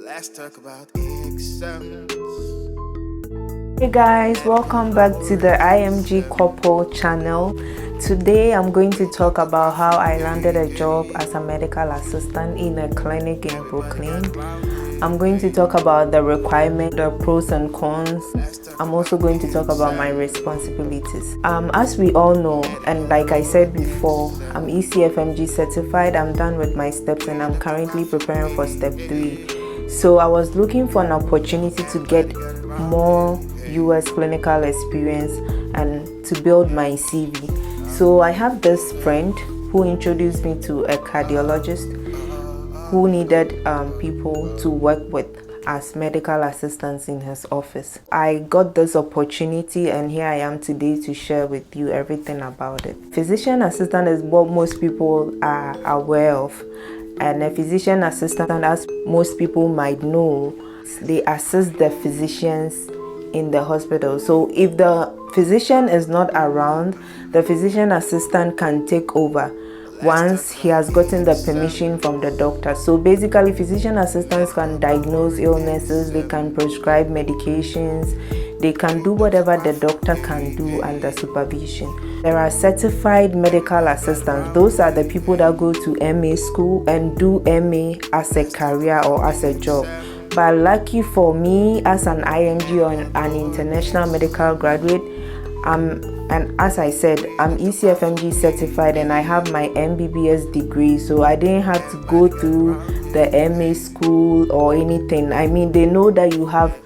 Let's talk about exams. Hey guys, welcome back to the IMG Couple channel. Today I'm going to talk about how I landed a job as a medical assistant in a clinic in Brooklyn. I'm going to talk about the requirement, the pros and cons. I'm also going to talk about my responsibilities. As we all know, and like I said before, I'm ECFMG certified. I'm done with my steps and I'm currently preparing for step 3. So I was looking for an opportunity to get more US clinical experience and to build my CV. So I have this friend who introduced me to a cardiologist who needed people to work with as medical assistants in his office. I got this opportunity and here I am today to share with you everything about it. Physician assistant is what most people are aware of, and a physician assistant, as most people might know, they assist the physicians in the hospital. So if the physician is not around, the physician assistant can take over once he has gotten the permission from the doctor. So basically, physician assistants can diagnose illnesses, they can prescribe medications, they can do whatever the doctor can do under supervision. There are certified medical assistants. Those are the people that go to MA school and do MA as a career or as a job. But lucky for me, as an IMG or an international medical graduate, and as I said, I'm ECFMG certified and I have my MBBS degree, so I didn't have to go through the MA school or anything. I mean, they know that you have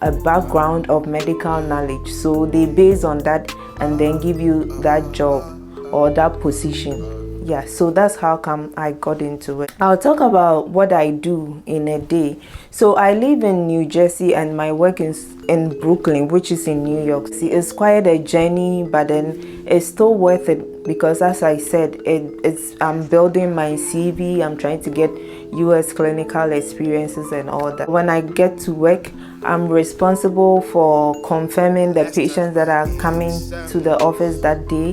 a background of medical knowledge, so they base on that and then give you that job or that position. Yeah, so that's how come I got into it. I'll talk about what I do in a day. So I live in New Jersey and my work is in Brooklyn, which is in New York. See, it's quite a journey, but then it's still worth it because, as I said, I'm building my CV. I'm trying to get US clinical experiences and all that. When I get to work, I'm responsible for confirming the patients that are coming to the office that day,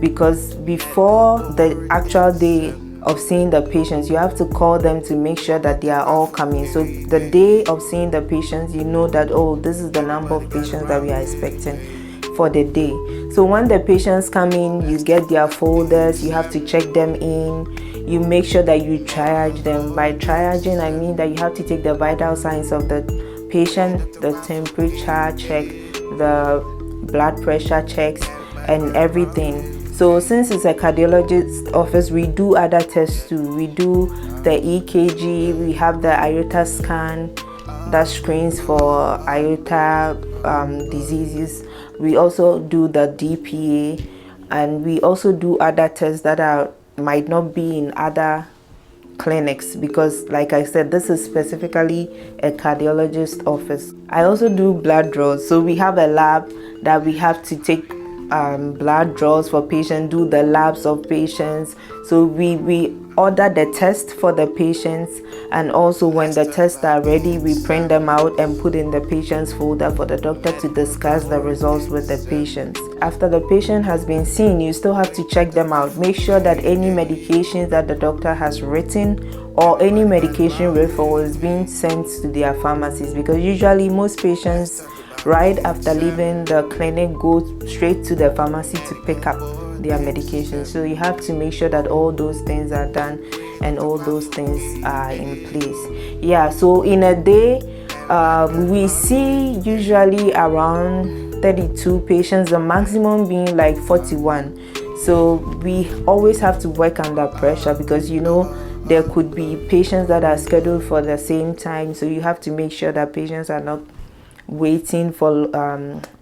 because before the actual day of seeing the patients, you have to call them to make sure that they are all coming. So the day of seeing the patients, you know that, oh, this is the number of patients that we are expecting for the day. So when the patients come in, you get their folders, you have to check them in, you make sure that you triage them. By triaging, I mean that you have to take the vital signs of the patient, the temperature check, the blood pressure checks, and everything. So since it's a cardiologist office, we do other tests too. We do the EKG, we have the aorta scan that screens for aorta diseases. We also do the DPA, and we also do other tests that might not be in other clinics, because like I said, this is specifically a cardiologist office. I also do blood draws. So we have a lab that we have to take blood draws for patients, do the labs of patients. So we order the test for the patients, and also when the tests are ready, we print them out and put in the patient's folder for the doctor to discuss the results with the patients. After the patient has been seen, you still have to check them out, make sure that any medications that the doctor has written or any medication refill is being sent to their pharmacies, because usually most patients right after leaving the clinic go straight to the pharmacy to pick up their medication. So you have to make sure that all those things are done and all those things are in place. Yeah, so in a day, we see usually around 32 patients, the maximum being like 41. So we always have to work under pressure, because you know there could be patients that are scheduled for the same time, so you have to make sure that patients are not waiting for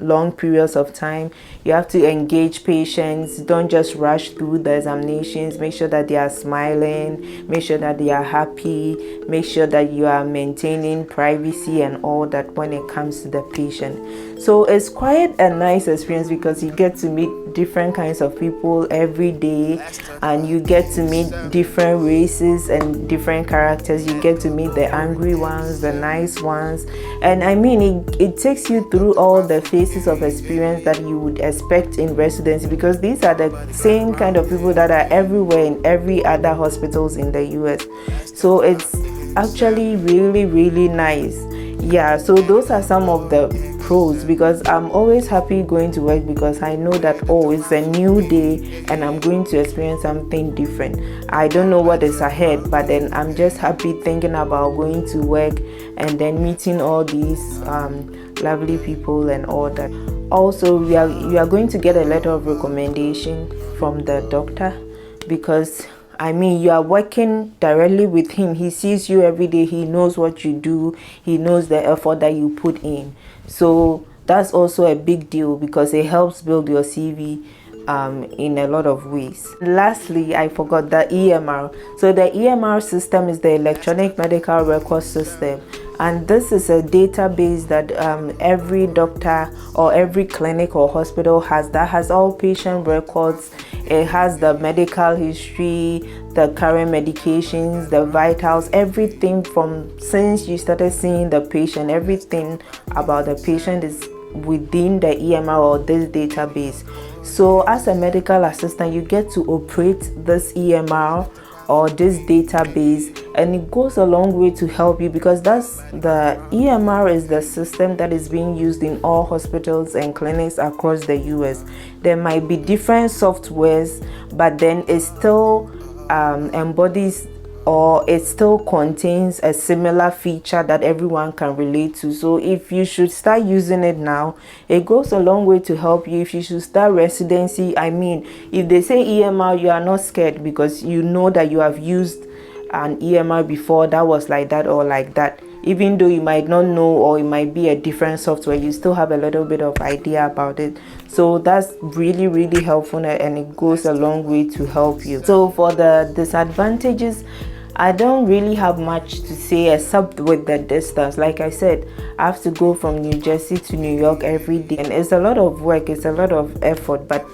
long periods of time. You have to engage patients. Don't just rush through the examinations. Make sure that they are smiling, make sure that they are happy, make sure that you are maintaining privacy and all that when it comes to the patient. So it's quite a nice experience, because you get to meet different kinds of people every day, and you get to meet different races and different characters. You get to meet the angry ones, the nice ones, and I mean it takes you through all the phases of experience that you would expect in residency, because these are the same kind of people that are everywhere in every other hospitals in the US. So it's actually really nice. Yeah, so those are some of the pros, because I'm always happy going to work because I know that, oh, it's a new day and I'm going to experience something different. I don't know what is ahead, but then I'm just happy thinking about going to work and then meeting all these lovely people and all that. Also, you are going to get a letter of recommendation from the doctor, because I mean, you are working directly with him. He sees you every day. He knows what you do. He knows the effort that you put in. So that's also a big deal, because it helps build your CV in a lot of ways. Lastly, I forgot the EMR. So the EMR system is the electronic medical record system, and this is a database that every doctor or every clinic or hospital has, that has all patient records. It has the medical history, the current medications, the vitals, everything from since you started seeing the patient. Everything about the patient is within the EMR or this database. So as a medical assistant, you get to operate this EMR or this database, and it goes a long way to help you, because that's the EMR is the system that is being used in all hospitals and clinics across the US. There might be different softwares, but then it still embodies, or it still contains a similar feature that everyone can relate to. So if you should start using it now, it goes a long way to help you. If you should start residency, I mean, if they say EMR, you are not scared, because you know that you have used an EMR before that was like that or like that. Even though you might not know, or it might be a different software, you still have a little bit of idea about it. So that's really helpful, and it goes a long way to help you. So for the disadvantages, I don't really have much to say except with the distance. Like I said, I have to go from New Jersey to New York every day, and it's a lot of work, it's a lot of effort, but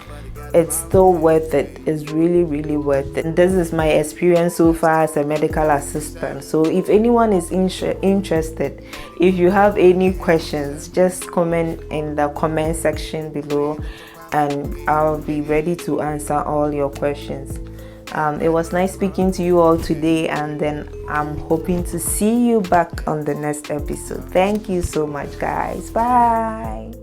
it's still worth it. It's really worth it. And this is my experience so far as a medical assistant. So if anyone is interested, if you have any questions, just comment in the comment section below, and I'll be ready to answer all your questions. It was nice speaking to you all today, and then I'm hoping to see you back on the next episode. Thank you so much, guys. Bye.